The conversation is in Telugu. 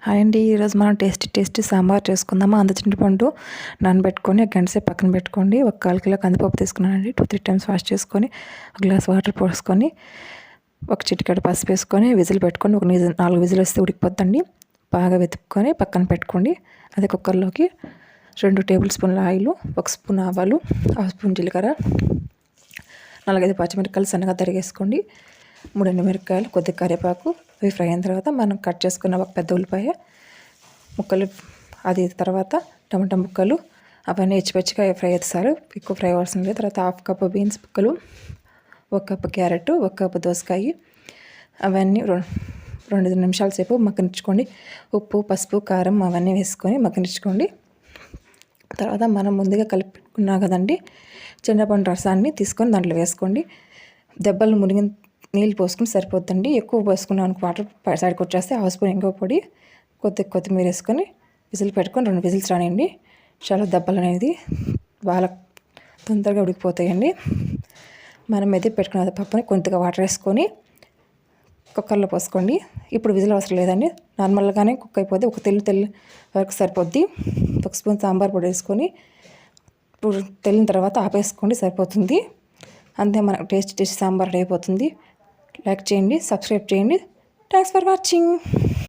హాయ్ అండి. ఈరోజు మనం టేస్టీ సాంబార్ చేసుకుందాము. చింతపండు నానబెట్టుకొని ఒక గంట సేపు పక్కన పెట్టుకోండి. ఒక 1/4 కిలో కందిపప్పు తీసుకున్నానండి. 2-3 టైమ్స్ వాష్ చేసుకొని ఒక గ్లాస్ వాటర్ పోసుకొని ఒక చిటికెడు పసుపు వేసుకొని విజిల్ పెట్టుకొని ఒక 4 విజిల్ వస్తే ఉడికిపోద్దండి. బాగా వెతుక్కొని పక్కన పెట్టుకోండి. అదే కుక్కర్లోకి 2 టేబుల్ స్పూన్ల ఆయిల్, 1 స్పూన్ ఆవాలు, 1 స్పూన్ జీలకర్ర, 4-5 పచ్చిమిరపకాయలు సన్నగా తరిగేసుకోండి. 3 ఎండుమిరపకాయలు, కొద్దిగా కరివేపాకు. అవి ఫ్రై అయిన తర్వాత మనం కట్ చేసుకున్న ఒక పెద్ద ఉల్లిపాయ ముక్కలు, అది తర్వాత టమాటా ముక్కలు, అవన్నీ హెచ్చిపచ్చిగా ఫ్రై అవుతారు. ఎక్కువ ఫ్రై అవసరం లేదు. తర్వాత 1/2 కప్పు బీన్స్ ముక్కలు, 1 కప్పు క్యారెట్, 1 కప్పు దోసకాయ, అవన్నీ 2 నిమిషాల సేపు మగ్గనిచ్చుకోండి. ఉప్పు, పసుపు, కారం అవన్నీ వేసుకొని మగ్గనిచ్చుకోండి. తర్వాత మనం ముందుగా కలుపుకున్నాం కదండి చింతపండు రసాన్ని తీసుకొని దాంట్లో వేసుకోండి. దెబ్బలు మునిగిన నీళ్ళు పోసుకుని సరిపోద్దండి. ఎక్కువ పోసుకున్నాం వాటర్ సైడ్కి వచ్చేస్తే 1/2 స్పూన్ ఇంగువ పొడి, కొద్దిగా కొత్తిమీర వేసుకొని విజిల్ పెట్టుకొని 2 విజిల్స్ రానియండి. చాలా దెబ్బలు అనేది బాగా తొందరగా ఉడికిపోతాయండి. మనం మెదిపి పెట్టుకున్న పప్పుని కొద్దిగా వాటర్ వేసుకొని కుక్కర్లో పోసుకోండి. ఇప్పుడు విజిల్ అవసరం లేదండి. నార్మల్గానే కుక్ అయిపోద్ది. ఒక తెల్లి వరకు సరిపోద్ది. 1 స్పూన్ సాంబార్ పొడి వేసుకొని తెల్లిన తర్వాత ఆపేసుకోండి, సరిపోతుంది. అంతే, మన టేస్టీ సాంబార్ రెడీ అయిపోతుంది. లైక్ చేయండి, సబ్స్క్రైబ్ చేయండి. Thanks for watching.